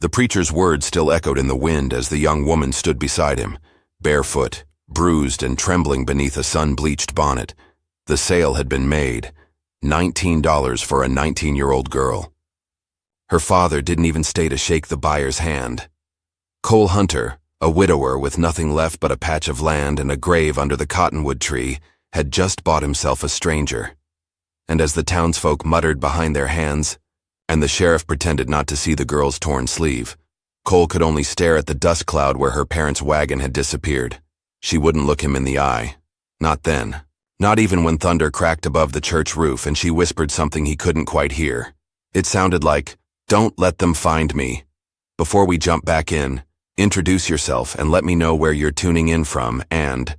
The preacher's words still echoed in the wind as the young woman stood beside him, barefoot, bruised and trembling beneath a sun-bleached bonnet. The sale had been made. $19 for a 19-year-old girl. Her father didn't even stay to shake the buyer's hand. Cole Hunter, a widower with nothing left but a patch of land and a grave under the cottonwood tree, had just bought himself a stranger. And as the townsfolk muttered behind their hands, and the sheriff pretended not to see the girl's torn sleeve, Cole could only stare at the dust cloud where her parents' wagon had disappeared. She wouldn't look him in the eye. Not then. Not even when thunder cracked above the church roof and she whispered something he couldn't quite hear. It sounded like, "Don't let them find me. Before we jump back in, introduce yourself and let me know where you're tuning in from, and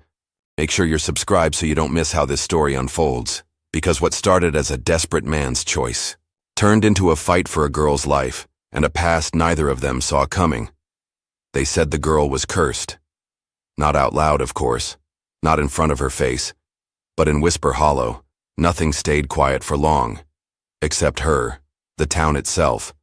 make sure you're subscribed so you don't miss how this story unfolds, because what started as a desperate man's choice turned into a fight for a girl's life and a past neither of them saw coming. They said the girl was cursed. Not out loud, of course, not in front of her face, but in whisper hollow. Nothing stayed quiet for long, except her. The town itself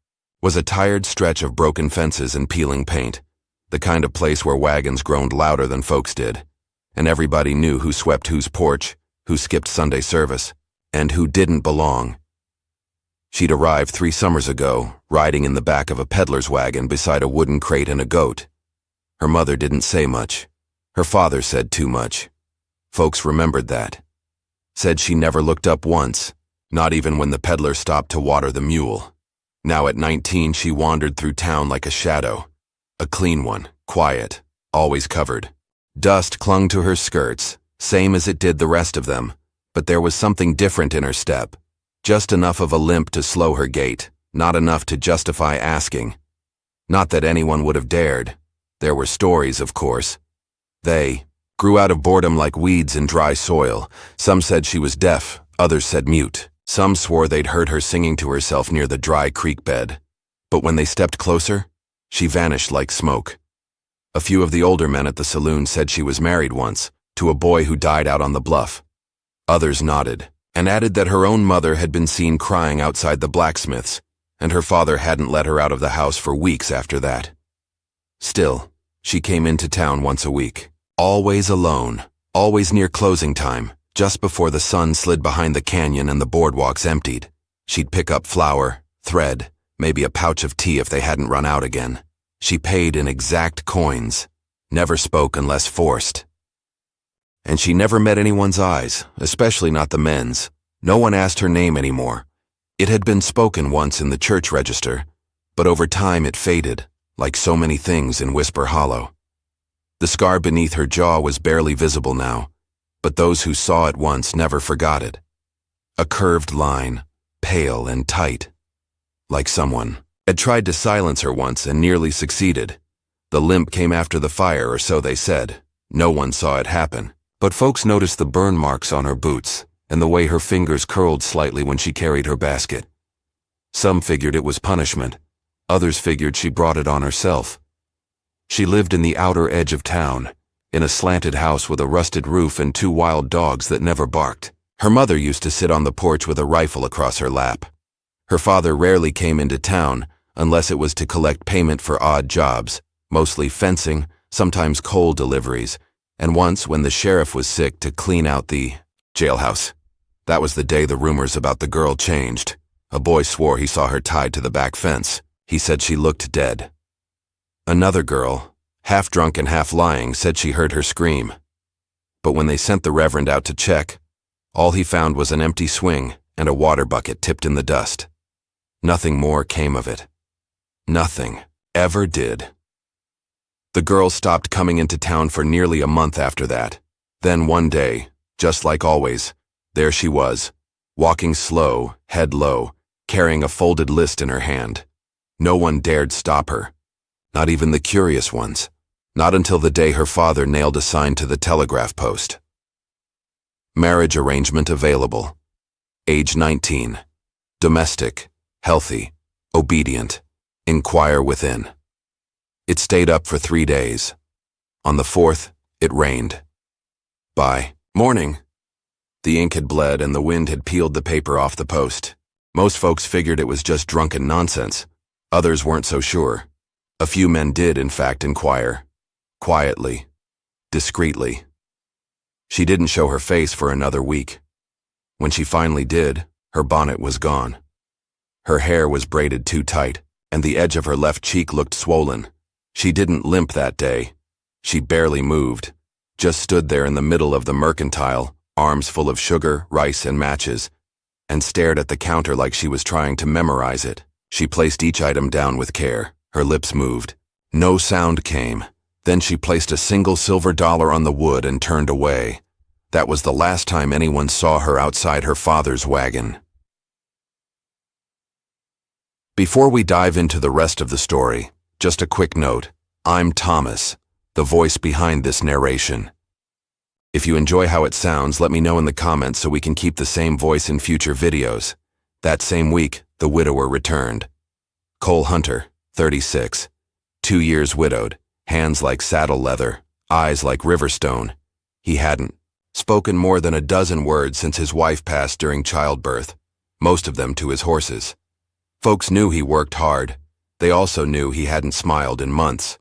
was a tired stretch of broken fences and peeling paint, the kind of place where wagons groaned louder than folks did, and everybody knew who swept whose porch, who skipped Sunday service, and who didn't belong. She'd arrived 3 summers ago, riding in the back of a peddler's wagon beside a wooden crate and a goat. Her mother didn't say much. Her father said too much. Folks remembered that. Said she never looked up once, not even when the peddler stopped to water the mule. Now at 19 she wandered through town like a shadow. A clean one, quiet, always covered. Dust clung to her skirts, same as it did the rest of them, but there was something different in her step. Just enough of a limp to slow her gait, not enough to justify asking. Not that anyone would have dared. There were stories, of course. They grew out of boredom like weeds in dry soil. Some said she was deaf, others said mute. Some swore they'd heard her singing to herself near the dry creek bed. But when they stepped closer, she vanished like smoke. A few of the older men at the saloon said she was married once, to a boy who died out on the bluff. Others nodded, and added that her own mother had been seen crying outside the blacksmith's, and her father hadn't let her out of the house for weeks after that. Still, she came into town once a week. Always alone, always near closing time, just before the sun slid behind the canyon and the boardwalks emptied. She'd pick up flour, thread, maybe a pouch of tea if they hadn't run out again. She paid in exact coins, never spoke unless forced. And she never met anyone's eyes, especially not the men's. No one asked her name anymore. It had been spoken once in the church register, but over time it faded, like so many things in Whisper Hollow. The scar beneath her jaw was barely visible now, but those who saw it once never forgot it. A curved line, pale and tight, like someone had tried to silence her once and nearly succeeded. The limp came after the fire, or so they said. No one saw it happen, but folks noticed the burn marks on her boots and the way her fingers curled slightly when she carried her basket. Some figured it was punishment. Others figured she brought it on herself. She lived in the outer edge of town, in a slanted house with a rusted roof and 2 wild dogs that never barked. Her mother used to sit on the porch with a rifle across her lap. Her father rarely came into town unless it was to collect payment for odd jobs, mostly fencing, sometimes coal deliveries, and once when the sheriff was sick to clean out the jailhouse. That was the day the rumors about the girl changed. A boy swore he saw her tied to the back fence. He said she looked dead. Another girl, half drunk and half lying, said she heard her scream. But when they sent the reverend out to check, all he found was an empty swing and a water bucket tipped in the dust. Nothing more came of it. Nothing ever did. The girl stopped coming into town for nearly a month after that. Then one day, just like always, there she was, walking slow, head low, carrying a folded list in her hand. No one dared stop her. Not even the curious ones. Not until the day her father nailed a sign to the telegraph post. Marriage arrangement available. Age 19. Domestic, healthy, obedient. Inquire within. It stayed up for 3 days. On the 4th, it rained. By morning, the ink had bled and the wind had peeled the paper off the post. Most folks figured it was just drunken nonsense. Others weren't so sure. A few men did, in fact, inquire. Quietly. Discreetly. She didn't show her face for another week. When she finally did, her bonnet was gone. Her hair was braided too tight, and the edge of her left cheek looked swollen. She didn't limp that day. She barely moved, just stood there in the middle of the mercantile, arms full of sugar, rice, and matches, and stared at the counter like she was trying to memorize it. She placed each item down with care. Her lips moved. No sound came. Then she placed a single silver dollar on the wood and turned away. That was the last time anyone saw her outside her father's wagon. Before we dive into the rest of the story, just a quick note. I'm Thomas, the voice behind this narration. If you enjoy how it sounds, let me know in the comments so we can keep the same voice in future videos. That same week, the widower returned. Cole Hunter, 36, 2 years widowed, hands like saddle leather, eyes like riverstone. He hadn't spoken more than a dozen words since his wife passed during childbirth, most of them to his horses. Folks knew he worked hard. They also knew he hadn't smiled in months.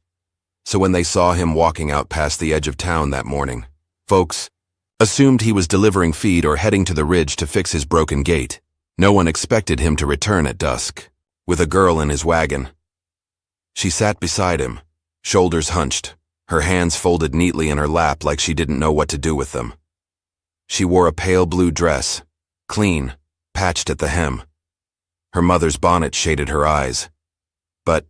So when they saw him walking out past the edge of town that morning, folks assumed he was delivering feed or heading to the ridge to fix his broken gait. No one expected him to return at dusk, with a girl in his wagon. She sat beside him, shoulders hunched, her hands folded neatly in her lap like she didn't know what to do with them. She wore a pale blue dress, clean, patched at the hem. Her mother's bonnet shaded her eyes. But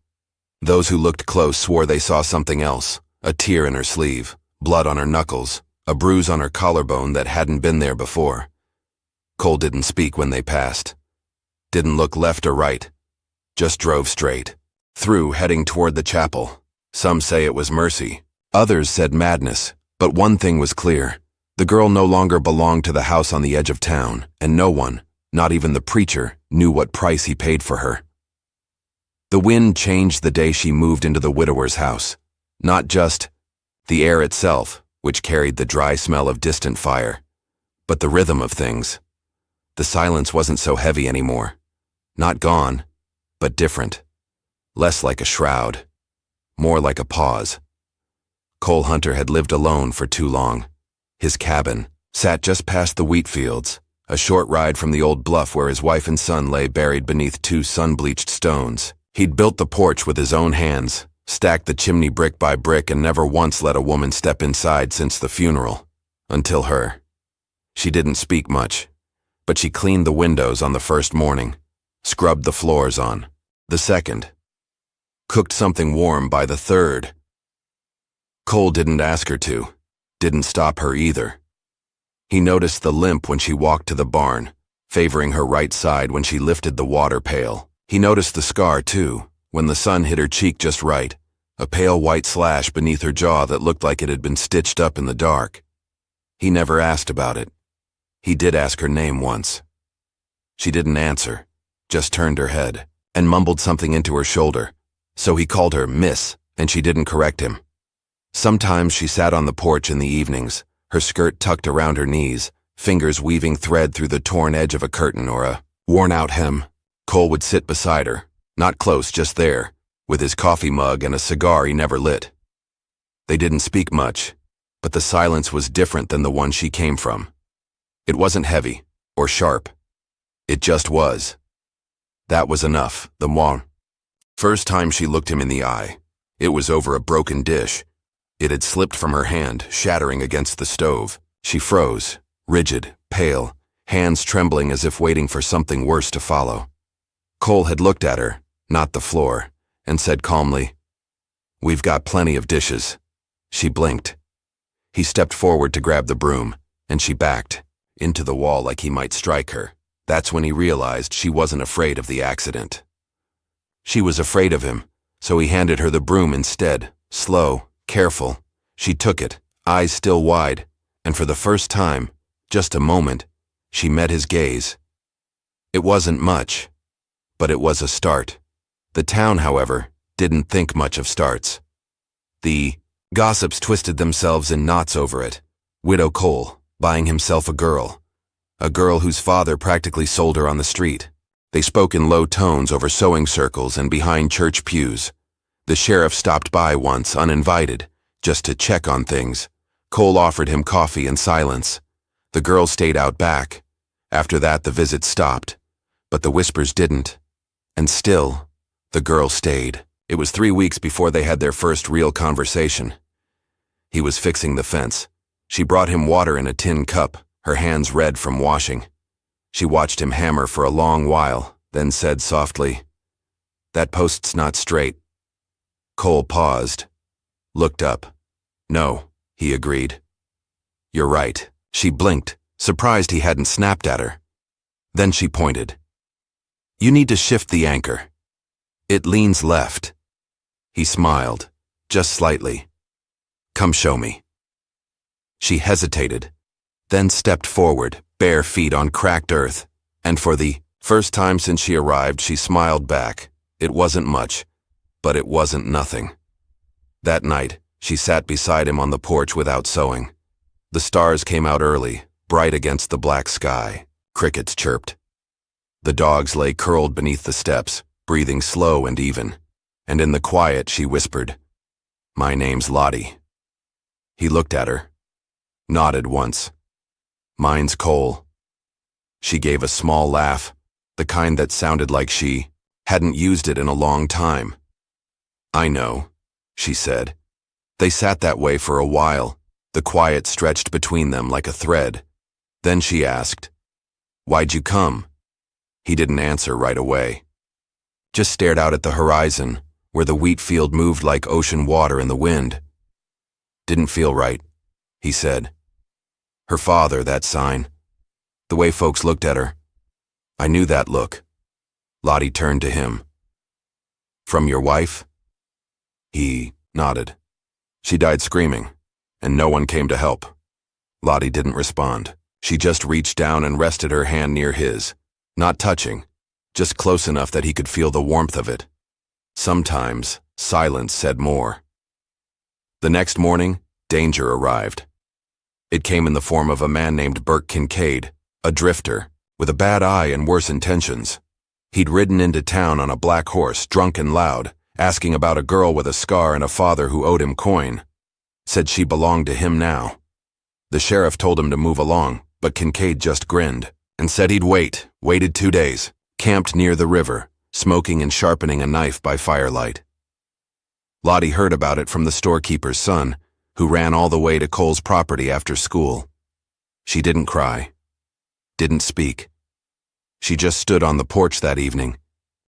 those who looked close swore they saw something else, a tear in her sleeve, blood on her knuckles, a bruise on her collarbone that hadn't been there before. Cole didn't speak when they passed. Didn't look left or right. Just drove straight. Through, heading toward the chapel. Some say it was mercy. Others said madness. But one thing was clear. The girl no longer belonged to the house on the edge of town, and no one, not even the preacher, knew what price he paid for her. The wind changed the day she moved into the widower's house. Not just the air itself, which carried the dry smell of distant fire, but the rhythm of things. The silence wasn't so heavy anymore. Not gone, but different. Less like a shroud. More like a pause. Cole Hunter had lived alone for too long. His cabin sat just past the wheat fields, a short ride from the old bluff where his wife and son lay buried beneath 2 sun-bleached stones. He'd built the porch with his own hands, stacked the chimney brick by brick, and never once let a woman step inside since the funeral. Until her. She didn't speak much, but she cleaned the windows on the first morning, scrubbed the floors on the second, cooked something warm by the third. Cole didn't ask her to, didn't stop her either. He noticed the limp when she walked to the barn, favoring her right side when she lifted the water pail. He noticed the scar, too, when the sun hit her cheek just right, a pale white slash beneath her jaw that looked like it had been stitched up in the dark. He never asked about it. He did ask her name once. She didn't answer, just turned her head, and mumbled something into her shoulder, so he called her Miss, and she didn't correct him. Sometimes she sat on the porch in the evenings, her skirt tucked around her knees, fingers weaving thread through the torn edge of a curtain or a worn-out hem. Cole would sit beside her, not close, just there, with his coffee mug and a cigar he never lit. They didn't speak much, but the silence was different than the one she came from. It wasn't heavy or sharp. It just was. That was enough, the one. First time she looked him in the eye, it was over a broken dish. It had slipped from her hand, shattering against the stove. She froze, rigid, pale, hands trembling as if waiting for something worse to follow. Cole had looked at her, not the floor, and said calmly, "We've got plenty of dishes." She blinked. He stepped forward to grab the broom, and she backed, into the wall like he might strike her. That's when he realized she wasn't afraid of the accident. She was afraid of him, so he handed her the broom instead, slow, careful. She took it, eyes still wide, and for the first time, just a moment, she met his gaze. It wasn't much, but it was a start. The town, however, didn't think much of starts. The gossips twisted themselves in knots over it. Widow Cole, buying himself a girl whose father practically sold her on the street. They spoke in low tones over sewing circles and behind church pews. The sheriff stopped by once, uninvited, just to check on things. Cole offered him coffee in silence. The girl stayed out back. After that, the visit stopped. But the whispers didn't. And still, the girl stayed. It was 3 weeks before they had their first real conversation. He was fixing the fence. She brought him water in a tin cup, her hands red from washing. She watched him hammer for a long while, then said softly, "That post's not straight." Cole paused, looked up. "No," he agreed. "You're right." She blinked, surprised he hadn't snapped at her. Then she pointed. "You need to shift the anchor. It leans left." He smiled, just slightly. "Come show me." She hesitated, then stepped forward, bare feet on cracked earth, and for the first time since she arrived, she smiled back. It wasn't much, but it wasn't nothing. That night, she sat beside him on the porch without sewing. The stars came out early, bright against the black sky. Crickets chirped. The dogs lay curled beneath the steps, breathing slow and even. And in the quiet, she whispered, "My name's Lottie." He looked at her, nodded once. "Mine's Cole." She gave a small laugh, the kind that sounded like she hadn't used it in a long time. "I know," she said. They sat that way for a while, the quiet stretched between them like a thread. Then she asked, "Why'd you come?" He didn't answer right away. Just stared out at the horizon, where the wheat field moved like ocean water in the wind. "Didn't feel right," he said. Her father, that sign. The way folks looked at her. I knew that look. Lottie turned to him. "From your wife?" He nodded. "She died screaming, and no one came to help." Lottie didn't respond. She just reached down and rested her hand near his, not touching, just close enough that he could feel the warmth of it. Sometimes, silence said more. The next morning, danger arrived. It came in the form of a man named Burt Kincaid, a drifter, with a bad eye and worse intentions. He'd ridden into town on a black horse, drunk and loud, asking about a girl with a scar and a father who owed him coin. Said she belonged to him now. The sheriff told him to move along, but Kincaid just grinned and said he'd waited 2 days, camped near the river, smoking and sharpening a knife by firelight. Lottie heard about it from the storekeeper's son, who ran all the way to Cole's property after school. She didn't cry, didn't speak. She just stood on the porch that evening,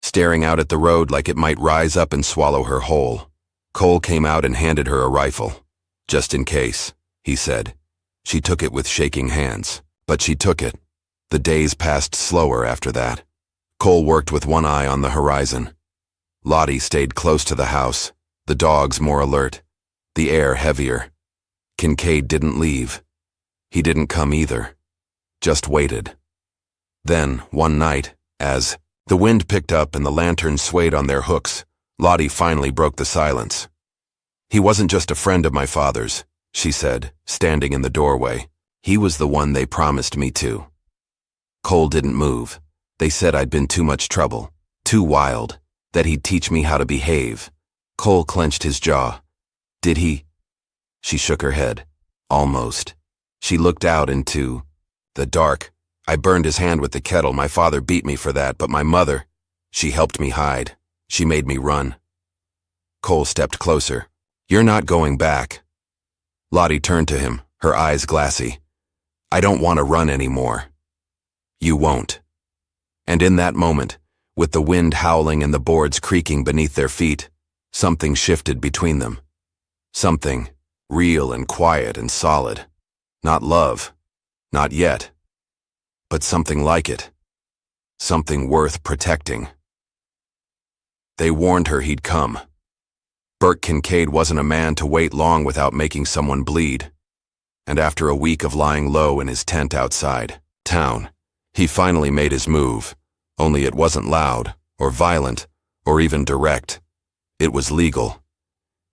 staring out at the road like it might rise up and swallow her whole. Cole came out and handed her a rifle. "Just in case," he said. She took it with shaking hands, but she took it. The days passed slower after that. Cole worked with one eye on the horizon. Lottie stayed close to the house, the dogs more alert, the air heavier. Kincaid didn't leave. He didn't come either. Just waited. Then, one night, as the wind picked up and the lanterns swayed on their hooks, Lottie finally broke the silence. "He wasn't just a friend of my father's," she said, standing in the doorway. "He was the one they promised me to." Cole didn't move. They said I'd been too much trouble, too wild, that he'd teach me how to behave. Cole clenched his jaw. "Did he?" She shook her head. "Almost." She looked out into the dark. "I burned his hand with the kettle. My father beat me for that, but my mother, she helped me hide. She made me run." Cole stepped closer. "You're not going back." Lottie turned to him, her eyes glassy. "I don't want to run anymore." "You won't." And in that moment, with the wind howling and the boards creaking beneath their feet, something shifted between them. Something real and quiet and solid. Not love. Not yet. But something like it. Something worth protecting. They warned her he'd come. Burt Kincaid wasn't a man to wait long without making someone bleed. And after a week of lying low in his tent outside town, he finally made his move, only it wasn't loud, or violent, or even direct. It was legal.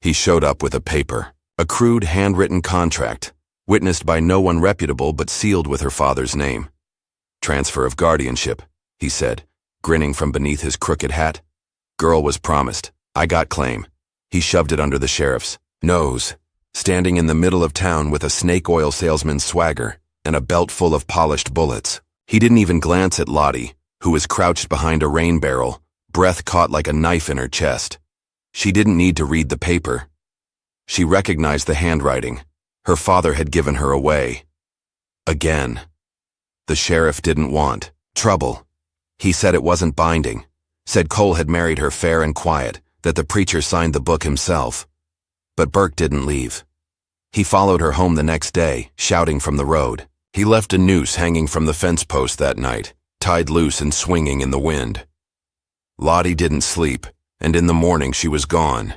He showed up with a paper, a crude handwritten contract, witnessed by no one reputable but sealed with her father's name. "Transfer of guardianship," he said, grinning from beneath his crooked hat. "Girl was promised. I got claim. He shoved it under the sheriff's nose, standing in the middle of town with a snake oil salesman's swagger and a belt full of polished bullets. He didn't even glance at Lottie, who was crouched behind a rain barrel, breath caught like a knife in her chest. She didn't need to read the paper. She recognized the handwriting. Her father had given her away. Again. The sheriff didn't want trouble. He said it wasn't binding, said Cole had married her fair and quiet, that the preacher signed the book himself. But Burke didn't leave. He followed her home the next day, shouting from the road. He left a noose hanging from the fence post that night, tied loose and swinging in the wind. Lottie didn't sleep, and in the morning she was gone.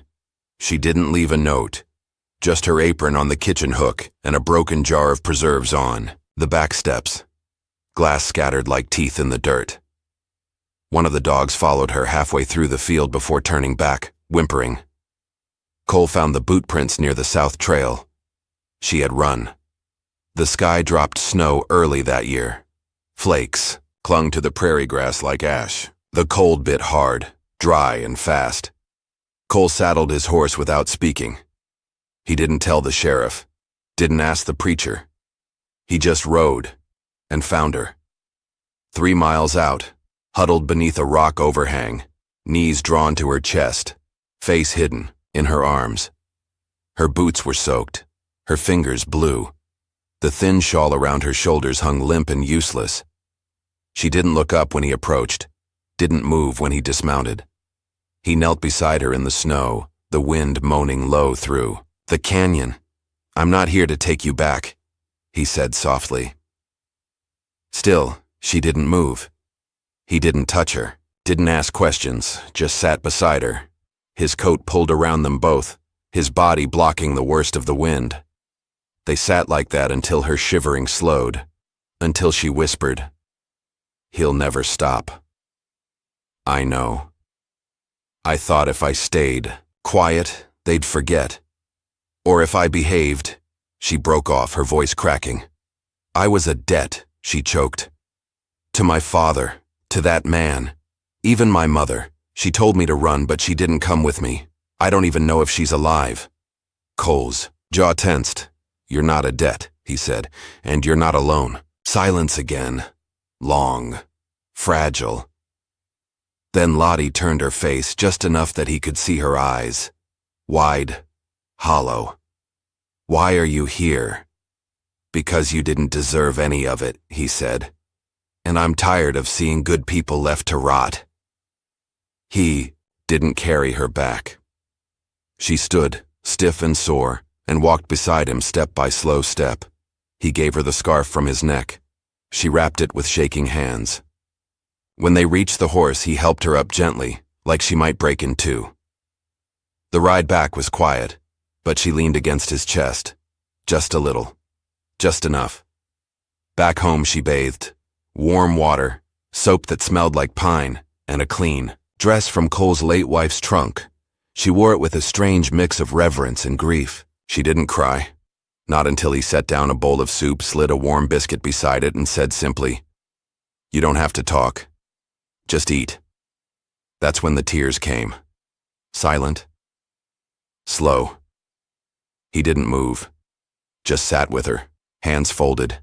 She didn't leave a note, just her apron on the kitchen hook and a broken jar of preserves on the back steps. Glass scattered like teeth in the dirt. One of the dogs followed her halfway through the field before turning back, whimpering. Cole found the boot prints near the south trail. She had run. The sky dropped snow early that year. Flakes clung to the prairie grass like ash. The cold bit hard, dry and fast. Cole saddled his horse without speaking. He didn't tell the sheriff, didn't ask the preacher. He just rode and found her. 3 miles out, huddled beneath a rock overhang, knees drawn to her chest, face hidden in her arms. Her boots were soaked, her fingers blue. The thin shawl around her shoulders hung limp and useless. She didn't look up when he approached, didn't move when he dismounted. He knelt beside her in the snow, the wind moaning low through the canyon. "I'm not here to take you back," he said softly. Still, she didn't move. He didn't touch her, didn't ask questions, just sat beside her, his coat pulled around them both, his body blocking the worst of the wind. They sat like that until her shivering slowed, until she whispered, "He'll never stop." "I know. I thought if I stayed quiet, they'd forget. Or if I behaved," she broke off, her voice cracking. "I was a debt," she choked. "To my father, to that man, even my mother. She told me to run, but she didn't come with me. I don't even know if she's alive." Cole's jaw tensed. "You're not a debt," he said, "and you're not alone." Silence again. Long. Fragile. Then Lottie turned her face just enough that he could see her eyes. Wide. Hollow. "Why are you here?" "Because you didn't deserve any of it," he said. "And I'm tired of seeing good people left to rot." He didn't carry her back. She stood, stiff and sore, and walked beside him step by slow step. He gave her the scarf from his neck. She wrapped it with shaking hands. When they reached the horse, he helped her up gently, like she might break in two. The ride back was quiet, but she leaned against his chest. Just a little. Just enough. Back home she bathed. Warm water, soap that smelled like pine, and a clean dress from Cole's late wife's trunk. She wore it with a strange mix of reverence and grief. She didn't cry. Not until he set down a bowl of soup, slid a warm biscuit beside it, and said simply, "You don't have to talk. Just eat." That's when the tears came. Silent. Slow. He didn't move. Just sat with her, hands folded.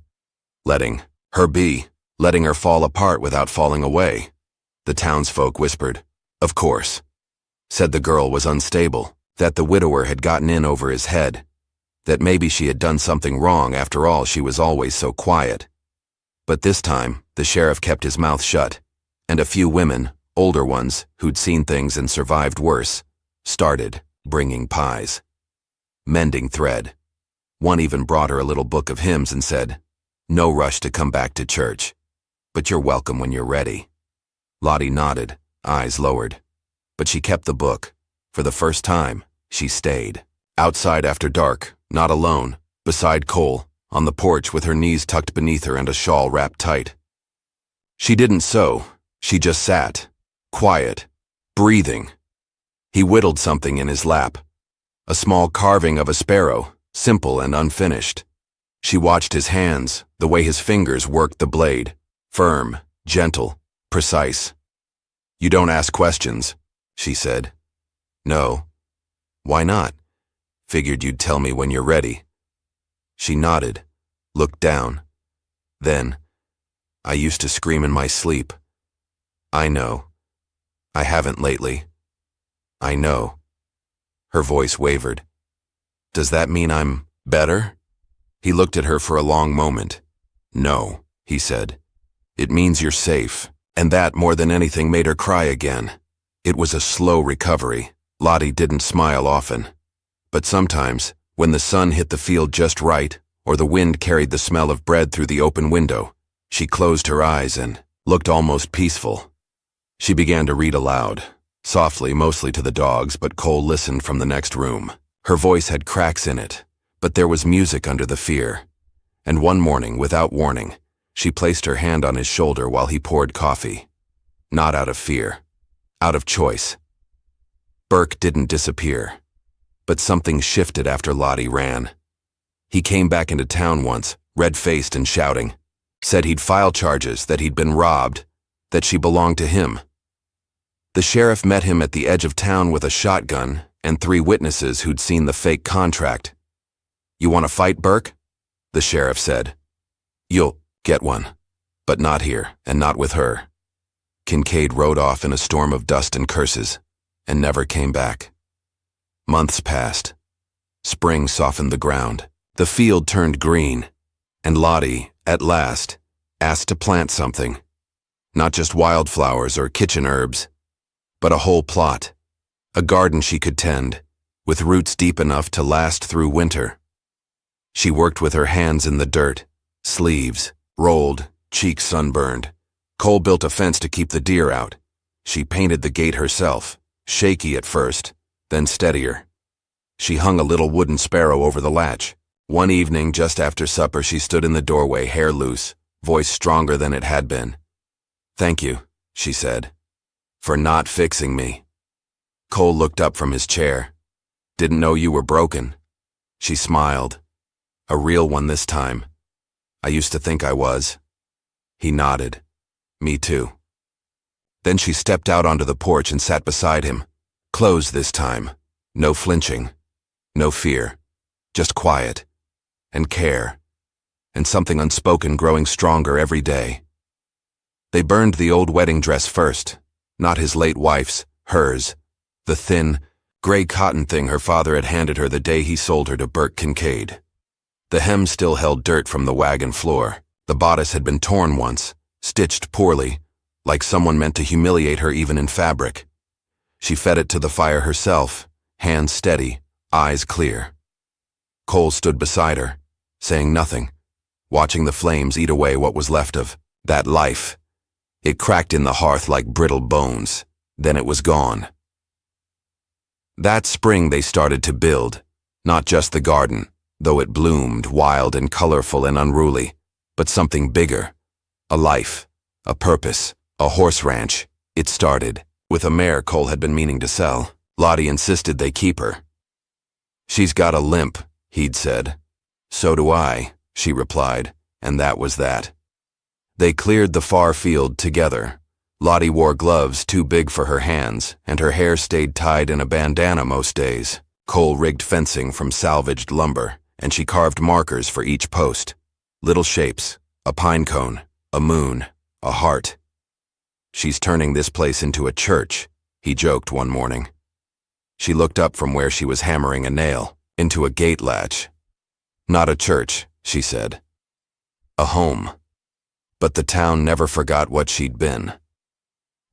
Letting her be. Letting her fall apart without falling away. The townsfolk whispered, "Of course." Said the girl was unstable, that the widower had gotten in over his head, that maybe she had done something wrong. After all, she was always so quiet. But this time, the sheriff kept his mouth shut, and a few women, older ones, who'd seen things and survived worse, started bringing pies. Mending thread. One even brought her a little book of hymns and said, "No rush to come back to church, but you're welcome when you're ready." Lottie nodded, eyes lowered. But she kept the book. For the first time, she stayed. Outside after dark, not alone, beside Cole, on the porch with her knees tucked beneath her and a shawl wrapped tight. She didn't sew. She just sat, quiet, breathing. He whittled something in his lap. A small carving of a sparrow, simple and unfinished. She watched his hands, the way his fingers worked the blade. Firm, gentle, precise. "You don't ask questions," she said. "No. Why not? Figured you'd tell me when you're ready. She nodded, looked down. Then, I used to scream in my sleep. I know. I haven't lately. I know. Her voice wavered. Does that mean I'm better? He looked at her for a long moment. No, he said. It means you're safe. And that, more than anything, made her cry again. It was a slow recovery. Lottie didn't smile often. But sometimes, when the sun hit the field just right, or the wind carried the smell of bread through the open window, she closed her eyes and looked almost peaceful. She began to read aloud, softly, mostly to the dogs, but Cole listened from the next room. Her voice had cracks in it, but there was music under the fear. And one morning, without warning, she placed her hand on his shoulder while he poured coffee. Not out of fear, out of choice. Burke didn't disappear, but something shifted after Lottie ran. He came back into town once, red-faced and shouting. Said he'd file charges, that he'd been robbed, that she belonged to him. The sheriff met him at the edge of town with a shotgun and 3 witnesses who'd seen the fake contract. You want to fight, Burke? The sheriff said. You'll get one, but not here and not with her. Kincaid rode off in a storm of dust and curses and never came back. Months passed. Spring softened the ground. The field turned green, and Lottie, at last, asked to plant something. Not just wildflowers or kitchen herbs, but a whole plot. A garden she could tend, with roots deep enough to last through winter. She worked with her hands in the dirt, sleeves rolled, cheeks sunburned. Cole built a fence to keep the deer out. She painted the gate herself, shaky at first, then steadier. She hung a little wooden sparrow over the latch. One evening, just after supper, she stood in the doorway, hair loose, voice stronger than it had been. Thank you, she said, for not fixing me. Cole looked up from his chair. Didn't know you were broken. She smiled. A real one this time. I used to think I was. He nodded. Me too. Then she stepped out onto the porch and sat beside him. Closed this time. No flinching. No fear. Just quiet. And care. And something unspoken growing stronger every day. They burned the old wedding dress first. Not his late wife's, hers. The thin, gray cotton thing her father had handed her the day he sold her to Burke Kincaid. The hem still held dirt from the wagon floor. The bodice had been torn once, stitched poorly, like someone meant to humiliate her even in fabric. She fed it to the fire herself, hands steady, eyes clear. Cole stood beside her, saying nothing, watching the flames eat away what was left of that life. It cracked in the hearth like brittle bones. Then it was gone. That spring they started to build, not just the garden, though it bloomed wild and colorful and unruly, but something bigger. A life, a purpose, a horse ranch. It started with a mare Cole had been meaning to sell. Lottie insisted they keep her. She's got a limp, he'd said. So do I, she replied, and that was that. They cleared the far field together. Lottie wore gloves too big for her hands, and her hair stayed tied in a bandana most days. Cole rigged fencing from salvaged lumber, and she carved markers for each post. Little shapes, a pine cone, a moon, a heart. She's turning this place into a church, he joked one morning. She looked up from where she was hammering a nail, into a gate latch. Not a church, she said. A home. But the town never forgot what she'd been.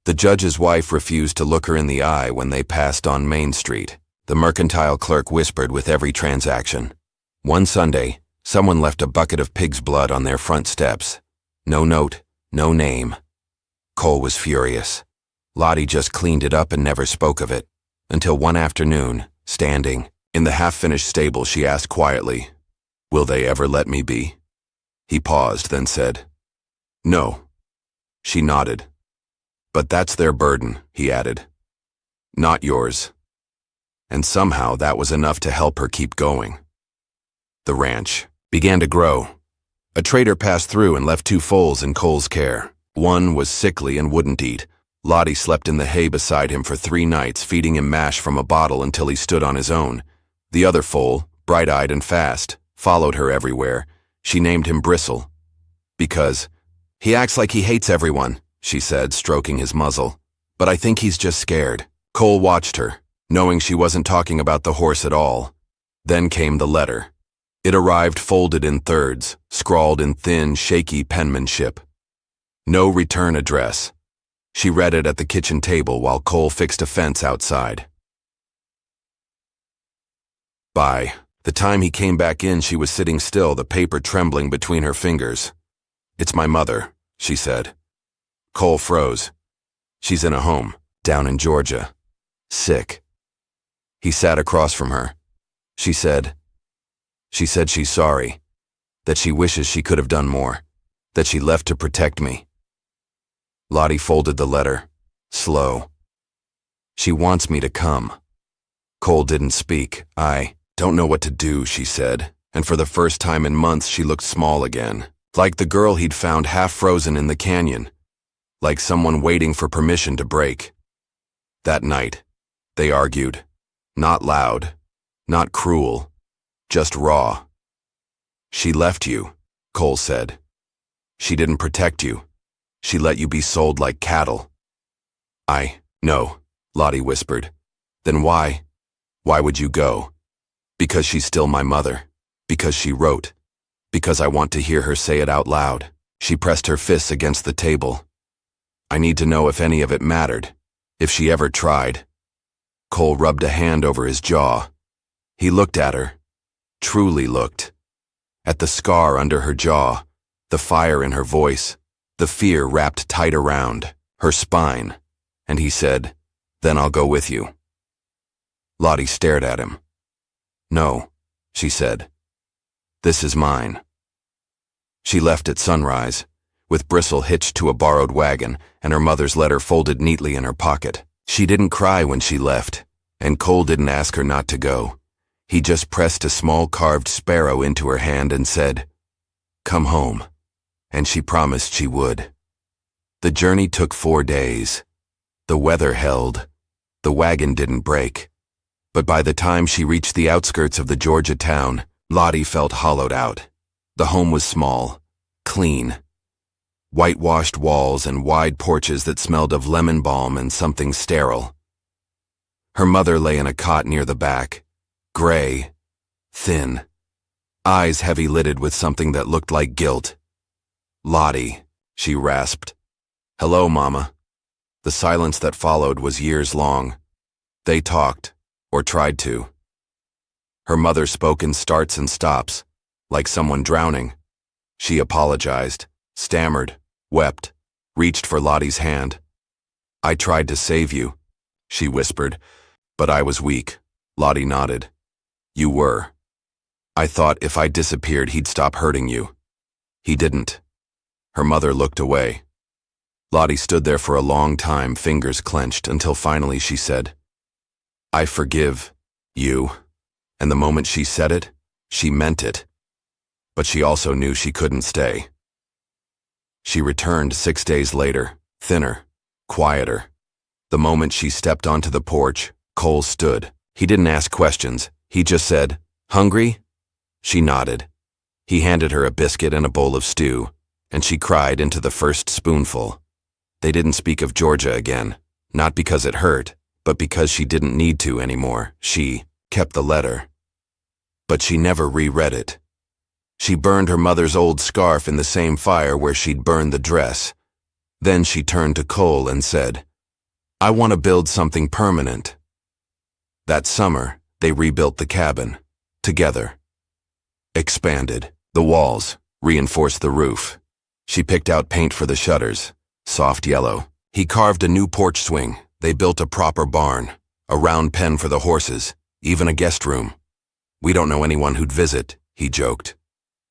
The judge's wife refused to look her in the eye when they passed on Main Street. The mercantile clerk whispered with every transaction. One Sunday, someone left a bucket of pig's blood on their front steps. No note, no name. Cole was furious. Lottie just cleaned it up and never spoke of it. Until one afternoon, standing in the half-finished stable, she asked quietly, "Will they ever let me be?" He paused, then said, "No." She nodded. "But that's their burden," he added. "Not yours." And somehow that was enough to help her keep going. The ranch began to grow. A trader passed through and left 2 foals in Cole's care. One was sickly and wouldn't eat. Lottie slept in the hay beside him for 3 nights, feeding him mash from a bottle until he stood on his own. The other foal, bright-eyed and fast, followed her everywhere. She named him Bristle. Because, "He acts like he hates everyone," she said, stroking his muzzle. "But I think he's just scared." Cole watched her, knowing she wasn't talking about the horse at all. Then came the letter. It arrived folded in thirds, scrawled in thin, shaky penmanship. No return address. She read it at the kitchen table while Cole fixed a fence outside. By the time he came back in, she was sitting still, the paper trembling between her fingers. "It's my mother," she said. Cole froze. "She's in a home, down in Georgia. Sick." He sat across from her. She said she's sorry, that she wishes she could have done more, that she left to protect me. Lottie folded the letter, slow. "She wants me to come." Cole didn't speak. "I don't know what to do," she said, and for the first time in months she looked small again, like the girl he'd found half frozen in the canyon, like someone waiting for permission to break. That night, they argued. Not loud, not cruel, just raw. "She left you," Cole said. "She didn't protect you. She let you be sold like cattle." "I know," Lottie whispered. "Then why? Why would you go?" "Because she's still my mother. Because she wrote. Because I want to hear her say it out loud." She pressed her fists against the table. "I need to know if any of it mattered. If she ever tried." Cole rubbed a hand over his jaw. He looked at her. Truly looked. At the scar under her jaw, the fire in her voice, the fear wrapped tight around her spine, and he said, "Then I'll go with you." Lottie stared at him. "No," she said. "This is mine." She left at sunrise, with Bristle hitched to a borrowed wagon and her mother's letter folded neatly in her pocket. She didn't cry when she left, and Cole didn't ask her not to go. He just pressed a small carved sparrow into her hand and said, "Come home," and she promised she would. The journey took 4 days. The weather held. The wagon didn't break. But by the time she reached the outskirts of the Georgia town, Lottie felt hollowed out. The home was small, clean. Whitewashed walls and wide porches that smelled of lemon balm and something sterile. Her mother lay in a cot near the back, gray, thin, eyes heavy-lidded with something that looked like guilt. "Lottie," she rasped. "Hello, Mama." The silence that followed was years long. They talked, or tried to. Her mother spoke in starts and stops, like someone drowning. She apologized, stammered, wept, reached for Lottie's hand. "I tried to save you," she whispered, "but I was weak." Lottie nodded. "You were. I thought if I disappeared he'd stop hurting you. He didn't." Her mother looked away. Lottie stood there for a long time, fingers clenched, until finally she said, "I forgive you." And the moment she said it, she meant it. But she also knew she couldn't stay. She returned 6 days later, thinner, quieter. The moment she stepped onto the porch, Cole stood. He didn't ask questions. He just said, "Hungry?" She nodded. He handed her a biscuit and a bowl of stew, and she cried into the first spoonful. They didn't speak of Georgia again, not because it hurt, but because she didn't need to anymore. She kept the letter. But she never reread it. She burned her mother's old scarf in the same fire where she'd burned the dress. Then she turned to Cole and said, "I want to build something permanent." That summer, they rebuilt the cabin, together. Expanded the walls, reinforced the roof. She picked out paint for the shutters, soft yellow. He carved a new porch swing. They built a proper barn, a round pen for the horses, even a guest room. "We don't know anyone who'd visit," he joked.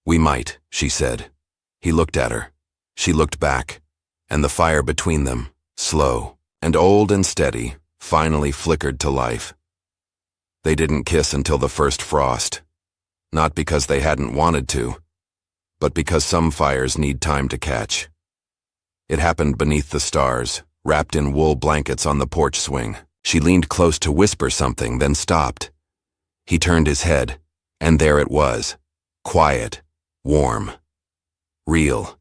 "We might," she said. He looked at her. She looked back, and the fire between them, slow and old and steady, finally flickered to life. They didn't kiss until the first frost. Not because they hadn't wanted to, but because some fires need time to catch. It happened beneath the stars, wrapped in wool blankets on the porch swing. She leaned close to whisper something, then stopped. He turned his head, and there it was. Quiet, warm, real.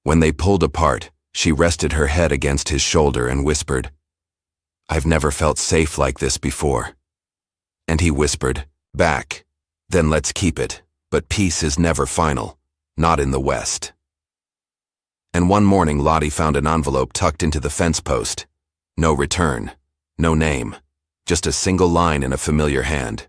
When they pulled apart, she rested her head against his shoulder and whispered, "I've never felt safe like this before." And he whispered, back, "Then let's keep it, but peace is never final, not in the West." And one morning Lottie found an envelope tucked into the fence post. No return, no name, just a single line in a familiar hand.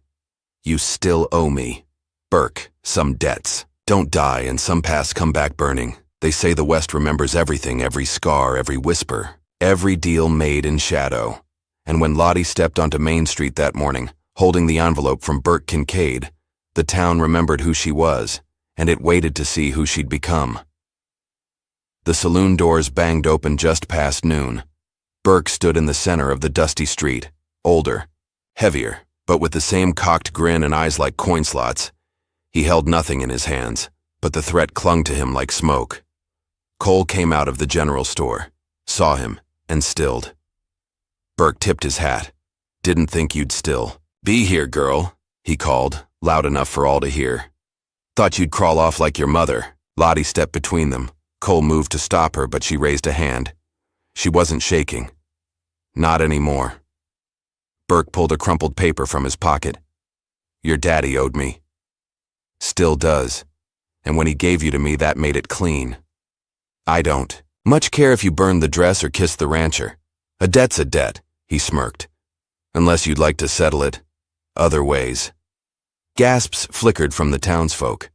"You still owe me. Burke, some debts. Don't die and some past come back burning. They say the West remembers everything, every scar, every whisper, every deal made in shadow." And when Lottie stepped onto Main Street that morning, holding the envelope from Burke Kincaid, the town remembered who she was, and it waited to see who she'd become. The saloon doors banged open just past noon. Burke stood in the center of the dusty street, older, heavier, but with the same cocked grin and eyes like coin slots. He held nothing in his hands, but the threat clung to him like smoke. Cole came out of the general store, saw him, and stilled. Burke tipped his hat. "Didn't think you'd still. Be here, girl," he called, loud enough for all to hear. "Thought you'd crawl off like your mother." Lottie stepped between them. Cole moved to stop her, but she raised a hand. She wasn't shaking. Not anymore. Burke pulled a crumpled paper from his pocket. "Your daddy owed me. Still does. And when he gave you to me, that made it clean. I don't much care if you burned the dress or kissed the rancher. A debt's a debt," he smirked. "Unless you'd like to settle it other ways." Gasps flickered from the townsfolk.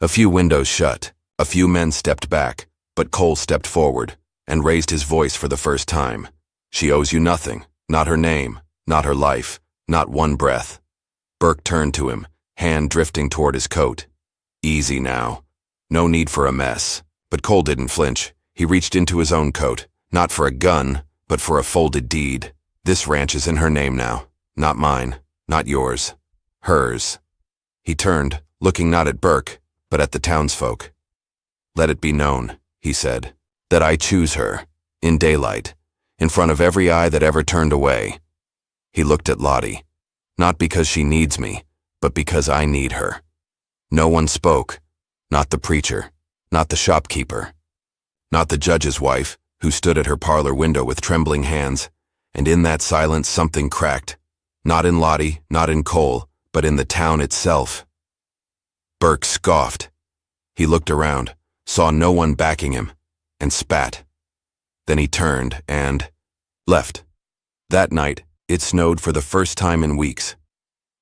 A few windows shut. A few men stepped back, but Cole stepped forward and raised his voice for the first time. "She owes you nothing. Not her name, not her life, not one breath." Burke turned to him, hand drifting toward his coat. "Easy now. No need for a mess." But Cole didn't flinch. He reached into his own coat, not for a gun, but for a folded deed. "This ranch is in her name now. Not mine, not yours. Hers." He turned, looking not at Burke, but at the townsfolk. "Let it be known," he said, "that I choose her, in daylight, in front of every eye that ever turned away." He looked at Lottie, "Not because she needs me, but because I need her." No one spoke, not the preacher, not the shopkeeper, not the judge's wife, who stood at her parlor window with trembling hands, and in that silence something cracked, not in Lottie, not in Cole, but in the town itself. Burke scoffed. He looked around, saw no one backing him, and spat. Then he turned and left. That night, it snowed for the first time in weeks.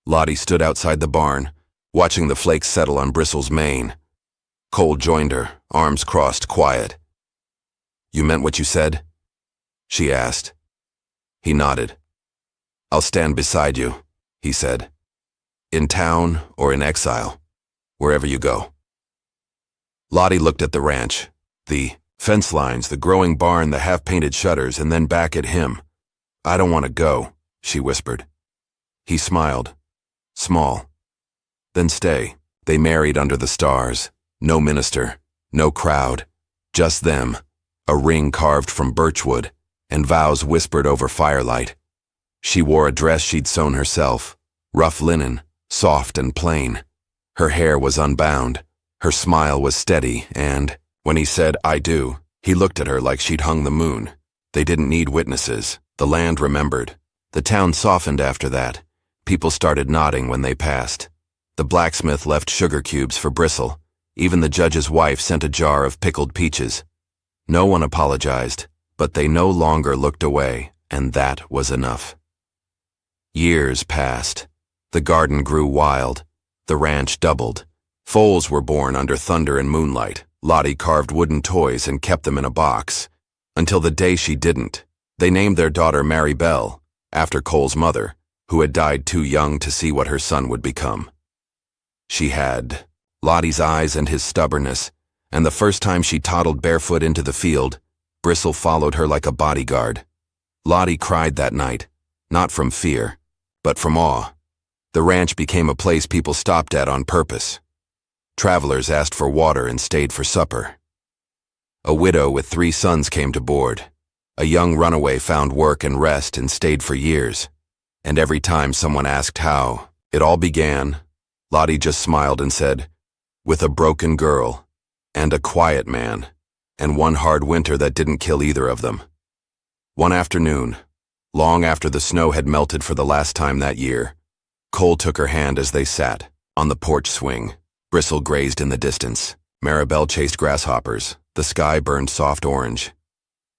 Lottie stood outside the barn, watching the flakes settle on Bristle's mane. Cole joined her, arms crossed, quiet. "You meant what you said?" she asked. He nodded. "I'll stand beside you," he said. "In town or in exile, wherever you go." Lottie looked at the ranch, the fence lines, the growing barn, the half-painted shutters, and then back at him. "I don't want to go," she whispered. He smiled. Small. "Then stay." They married under the stars. No minister, no crowd, just them, a ring carved from birchwood, and vows whispered over firelight. She wore a dress she'd sewn herself, rough linen, soft and plain. Her hair was unbound, her smile was steady, and, when he said, "I do," he looked at her like she'd hung the moon. They didn't need witnesses. The land remembered. The town softened after that. People started nodding when they passed. The blacksmith left sugar cubes for Bristle. Even the judge's wife sent a jar of pickled peaches. No one apologized, but they no longer looked away, and that was enough. Years passed. The garden grew wild. The ranch doubled. Foals were born under thunder and moonlight. Lottie carved wooden toys and kept them in a box. Until the day she didn't. They named their daughter Mary Bell, after Cole's mother, who had died too young to see what her son would become. She had Lottie's eyes and his stubbornness, and the first time she toddled barefoot into the field, Bristle followed her like a bodyguard. Lottie cried that night, not from fear, but from awe. The ranch became a place people stopped at on purpose. Travelers asked for water and stayed for supper. A widow with 3 sons came to board. A young runaway found work and rest and stayed for years. And every time someone asked how it all began, Lottie just smiled and said, with a broken girl, and a quiet man, and one hard winter that didn't kill either of them. One afternoon, long after the snow had melted for the last time that year, Cole took her hand as they sat on the porch swing. Bristle grazed in the distance. Maribel chased grasshoppers. The sky burned soft orange.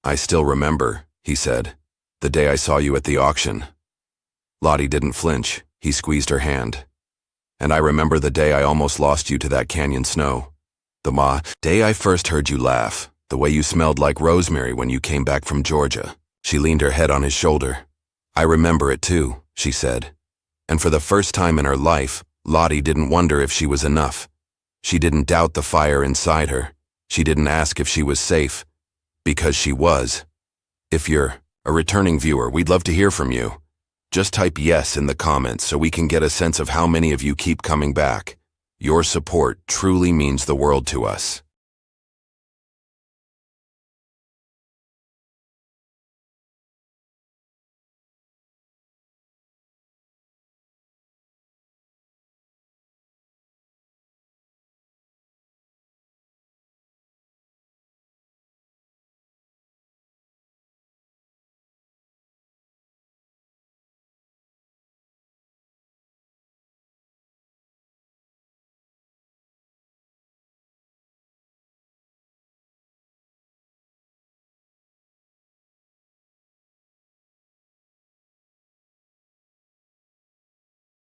I still remember, he said, the day I saw you at the auction. Lottie didn't flinch. He squeezed her hand. And I remember the day I almost lost you to that canyon snow. The day I first heard you laugh, the way you smelled like rosemary when you came back from Georgia. She leaned her head on his shoulder. I remember it too, she said. And for the first time in her life, Lottie didn't wonder if she was enough. She didn't doubt the fire inside her. She didn't ask if she was safe, because she was. If you're a returning viewer, we'd love to hear from you. Just type yes in the comments so we can get a sense of how many of you keep coming back. Your support truly means the world to us.